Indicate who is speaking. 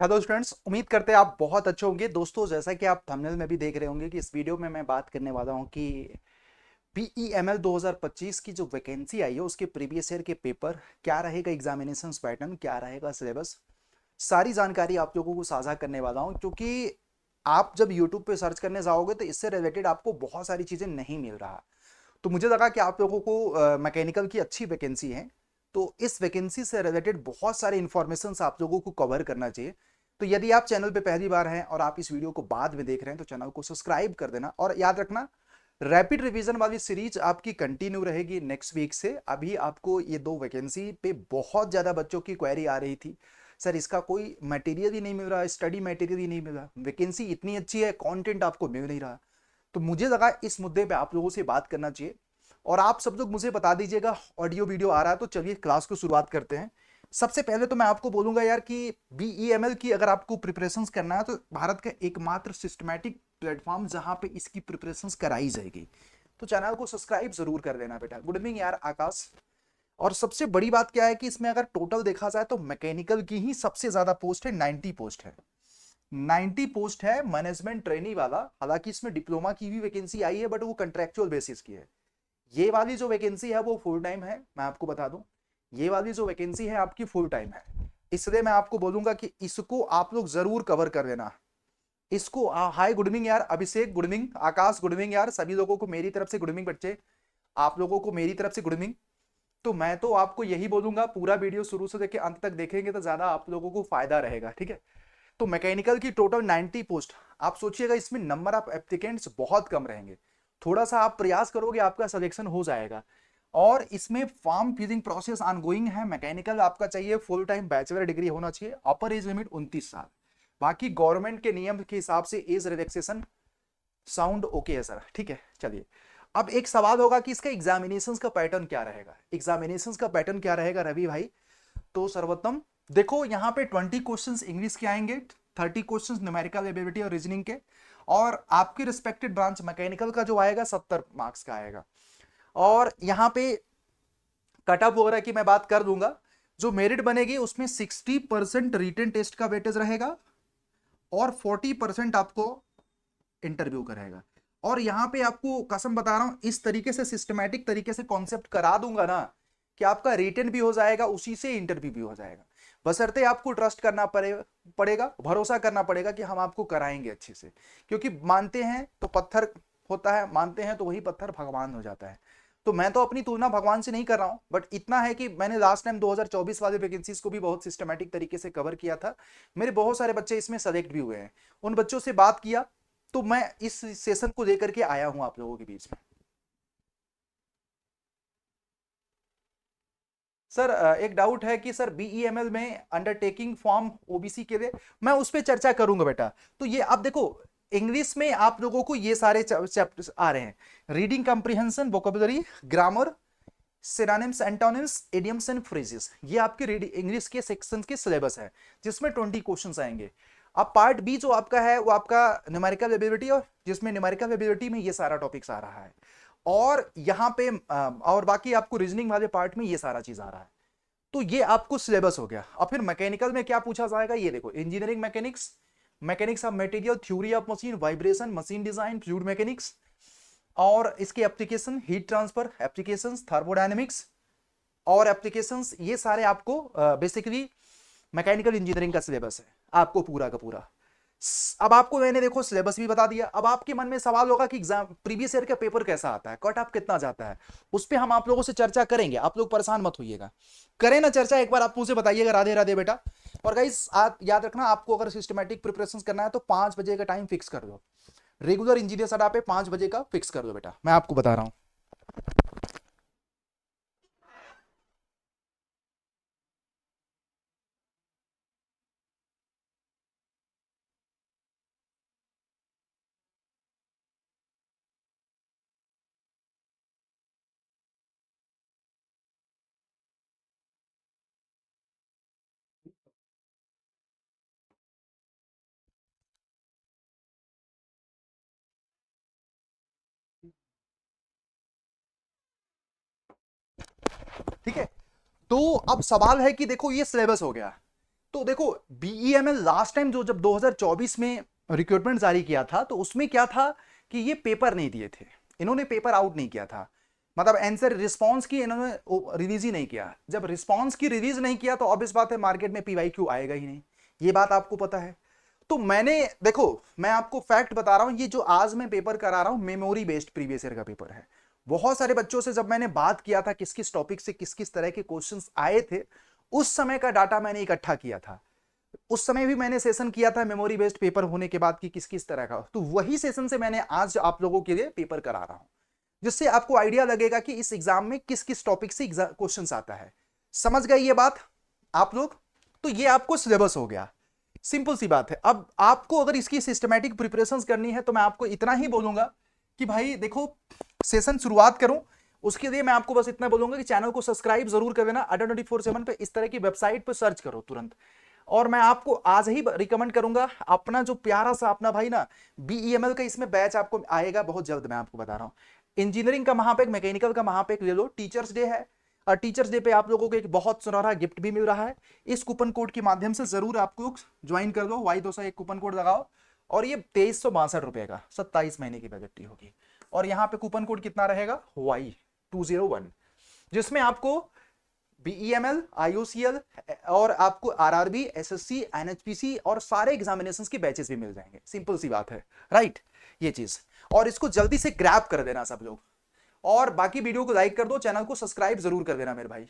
Speaker 1: Hello students, उम्मीद करते हैं आप बहुत अच्छे होंगे। दोस्तों, जैसा कि आप थंबनेल में भी देख रहे होंगे कि इस वीडियो में मैं बात करने वाला हूं कि पीईएमएल 2025 की जो वैकेंसी आई है उसके प्रीवियस ईयर के पेपर क्या रहेगा, एग्जामिनेशन पैटर्न क्या रहेगा, सिलेबस, सारी जानकारी आप लोगों को साझा करने वाला हूं। क्योंकि आप जब यूट्यूब पे सर्च करने जाओगे तो इससे रिलेटेड आपको बहुत सारी चीज़ें नहीं मिल रहा। तो मुझे लगा कि आप लोगों को मैकेनिकल की अच्छी वैकेंसी है, तो इस वैकेंसी से रिलेटेड बहुत सारे इंफॉर्मेशन आप लोगों को कवर करना चाहिए। तो यदि आप चैनल पे पहली बार हैं और आप इस वीडियो को बाद में देख रहे हैं तो चैनल को सब्सक्राइब कर देना। और याद रखना, रैपिड रिवीजन वाली सीरीज आपकी कंटिन्यू रहेगी नेक्स्ट वीक से। अभी आपको ये दो वैकेंसी पे बहुत ज़्यादा बच्चों की क्वेरी आ रही थी, सर इसका कोई मटेरियल ही नहीं मिल रहा, स्टडी मटेरियल ही नहीं मिल रहा, वैकेंसी इतनी अच्छी है, कंटेंट आपको मिल नहीं रहा। तो मुझे लगा इस मुद्दे पे आप लोगों से बात करना चाहिए। और आप सब लोग मुझे बता दीजिएगा ऑडियो वीडियो आ रहा है। तो चलिए क्लास को शुरुआत करते हैं। सबसे पहले तो मैं आपको बोलूंगा यार कि बीईएमएल की अगर आपको प्रिपरेशंस करना है तो भारत का एकमात्र सिस्टमैटिक प्लेटफॉर्म जहां पे इसकी प्रिपरेशंस कराई जाएगी। तो चैनल को सब्सक्राइब जरूर कर देना बेटा। गुड इवनिंग यार आकाश। और सबसे बड़ी बात क्या है कि इसमें अगर टोटल देखा जाए तो मैकेनिकल की ही सबसे ज्यादा पोस्ट है, 90 पोस्ट है। 90 पोस्ट है मैनेजमेंट ट्रेनी वाला। हालांकि इसमें डिप्लोमा की भी वैकेंसी आई है बट वो कंट्रेक्चुअल बेसिस की है। ये वाली जो वैकेंसी है वो फुल टाइम है, मैं आपको बता दूं। ये वाली जो वैकेंसी है आपकी फुल टाइम है। इसलिए मैं आपको बोलूंगा कि इसको आप लोग जरूर कवर कर लेना। इसको हाय गुड इवनिंग यार अभिषेक, गुड इवनिंग आकाश, गुड इवनिंग यार सभी लोगों को मेरी तरफ से गुड इवनिंग बच्चे। आप लोगों को मेरी तरफ से गुड इवनिंग। तो मैं तो आपको यही बोलूंगा, पूरा वीडियो शुरू से लेकर अंत तक देखेंगे तो ज्यादा आप लोगों को फायदा रहेगा, ठीक है। तो मैकेनिकल की टोटल 90 पोस्ट। आप सोचिएगा इसमें नंबर ऑफ एप्लीकेंट्स बहुत कम रहेंगे। थोड़ा सा आप प्रयास करोगे आपका सिलेक्शन हो जाएगा। और इसमें फॉर्म फिलिंग प्रोसेस ऑनगोइंग है। मैकेनिकल आपका चाहिए फुल टाइम बैचलर डिग्री होना चाहिए। अपर एज लिमिट 29 साल। बाकी गवर्नमेंट के नियम के हिसाब से एज रिलैक्सेशन साउंड ओके है सर, ठीक है। चलिए, अब एक सवाल होगा कि इसका एग्जामिनेशन का पैटर्न क्या रहेगा। एग्जामिनेशन का पैटर्न क्या रहेगा रवि भाई? तो सर्वोत्तम, देखो यहाँ पे 20 क्वेश्चंस इंग्लिश के आएंगे, 30 क्वेश्चंस न्यूमेरिकल एबिलिटी और रीजनिंग के। और आपके रिस्पेक्टेड ब्रांच मैकेनिकल का जो आएगा 70 मार्क्स का आएगा। और यहाँ पे कट ऑफ वगैरह की मैं बात कर दूंगा। जो मेरिट बनेगी उसमें 60% रिटन टेस्ट का वेटेज रहेगा और 40% आपको इंटरव्यू करेगा। और यहाँ पे आपको कसम बता रहा हूं, इस तरीके से सिस्टमैटिक तरीके से कॉन्सेप्ट करा दूंगा ना कि आपका रिटन भी हो जाएगा, उसी से इंटरव्यू भी हो जाएगा। बशर्ते आपको ट्रस्ट करना पड़ेगा, भरोसा करना पड़ेगा कि हम आपको कराएंगे अच्छे से। क्योंकि मानते हैं तो पत्थर होता है, मानते हैं तो वही पत्थर भगवान हो जाता है। तो मैं तो अपनी तुलना भगवान से नहीं कर रहा हूं, बट इतना है कि मैंने लास्ट टाइम 2024 वाले वैकेंसीज को भी बहुत सिस्टमैटिक तरीके से कवर किया था। मेरे बहुत सारे बच्चे इसमें सेलेक्ट भी हुए हैं। उन बच्चों से बात किया तो मैं इस सेशन को लेकर के आया हूं आप लोगों के बीच में। सर एक डाउट है कि सर बीईएमएल में अंडरटेकिंग फॉर्म ओबीसी के लिए, मैं उस पर चर्चा करूंगा बेटा। तो ये आप देखो, इंग्लिश में आप लोगों को ये सारे चैप्टर्स आ रहे हैं। Reading comprehension, vocabulary, grammar, synonyms, antonyms, idioms and phrases, ये आपके रीडिंग इंग्लिश के सेक्शन के सिलेबस है, जिसमें 20 क्वेश्चंस आएंगे। अब पार्ट बी जो आपका है वो आपका न्यूमेरिकल एबिलिटी, और जिसमें न्यूमेरिकल एबिलिटी में ये सारा टॉपिक्स आ रहा है। और यहाँ पे और बाकी आपको रीजनिंग वाले पार्ट में ये सारा चीज आ रहा है। तो ये आपको सिलेबस हो गया। और फिर मैकेनिकल में क्या पूछा जाएगा ये देखो, engineering mechanics, mechanics of material, theory of machine, vibration, machine design, fluid mechanics, और इसके application, heat transfer applications, thermodynamics और एप्लीकेशंस, ये सारे आपको बेसिकली मैकेनिकल इंजीनियरिंग का सिलेबस है आपको पूरा का पूरा। अब आपको मैंने देखो सिलेबस भी बता दिया। अब आपके मन में सवाल होगा कि एग्जाम प्रीवियस ईयर का पेपर कैसा आता है, कट ऑफ कितना जाता है। उस पर हम आप लोगों से चर्चा करेंगे, आप लोग परेशान मत होइएगा। करें ना चर्चा, एक बार आप मुझे बताइएगा। राधे राधे बेटा। और गाइस आप याद रखना, आपको अगर सिस्टमैटिक प्रिपरेशन करना है तो 5 बजे का टाइम फिक्स कर दो। रेगुलर इंजीनियर सडा पे 5 बजे का फिक्स कर दो बेटा, मैं आपको बता रहा हूं। ठीक है। तो अब सवाल है कि देखो ये सिलेबस हो गया। तो देखो बीईएमएल लास्ट टाइम जो जब 2024 में रिक्रूटमेंट जारी किया था तो उसमें क्या था कि ये पेपर नहीं दिए थे, इन्होंने पेपर आउट नहीं किया था, मतलब आंसर रिस्पांस की इन्होंने रिलीज ही नहीं किया। जब रिस्पांस की रिलीज नहीं किया तो ऑब्वियस बात है मार्केट में पीवाईक्यू आएगा ही नहीं, ये बात आपको पता है। तो मैंने देखो मैं आपको फैक्ट बता रहा हूं, ये जो आज मैं पेपर करा रहा हूं मेमोरी बेस्ड प्रीवियस ईयर का पेपर है। बहुत सारे बच्चों से जब मैंने बात किया था किस किस टॉपिक से किस किस तरह के क्वेश्चंस आए थे, उस समय का डाटा मैंने इकट्ठा किया था। उस समय भी मैंने सेशन किया था मेमोरी बेस्ड पेपर होने के बाद कि किस किस तरह का, तो वही सेशन से मैंने आज आप लोगों के लिए पेपर करा रहा हूं, जिससे आपको आइडिया लगेगा कि इस एग्जाम में किस किस टॉपिक से क्वेश्चंस आता है। समझ गए ये बात आप लोग? तो ये आपको सिलेबस हो गया, सिंपल सी बात है। अब आपको अगर इसकी सिस्टमैटिक प्रिपरेशंस करनी है तो मैं आपको इतना ही बोलूंगा कि भाई देखो सेशन शुरुआत करूं, उसके लिए मैं आपको बस इतना बोलूंगा कि चैनल को सब्सक्राइब जरूर कर देना। अड्डा 24/7 पे इस तरह की वेबसाइट पर सर्च करो तुरंत। और मैं आपको आज ही रिकमेंड करूंगा अपना जो प्यारा सा अपना भाई ना बीईएमएल का इसमें बैच आपको आएगा बहुत जल्द, मैं आपको बता रहा हूं। इंजीनियरिंग का महापेक, मैकेनिकल का महापेक ले लो, टीचर्स डे है और टीचर्स डे पे आप लोगों को एक बहुत सुनहरा गिफ्ट भी मिल रहा है। इस कूपन कोड के माध्यम से जरूर आपको ज्वाइन कर दो, Y200 एक कूपन कोड लगाओ और ये 2362 का 27 महीने की वैलिडिटी होगी। और यहाँ पे कूपन कोड कितना रहेगा Y201, जिसमें आपको बीईएमएल, आईओसीएल और आपको आरआरबी, एसएससी, एनएचपीसी और सारे एग्जामिनेशंस के बैचेस भी मिल जाएंगे। सिंपल सी बात है, राइट? ये चीज, और इसको जल्दी से ग्रैब कर देना सब लोग, और बाकी वीडियो को लाइक कर दो, चैनल को सब्सक्राइब जरूर कर देना मेरे भाई।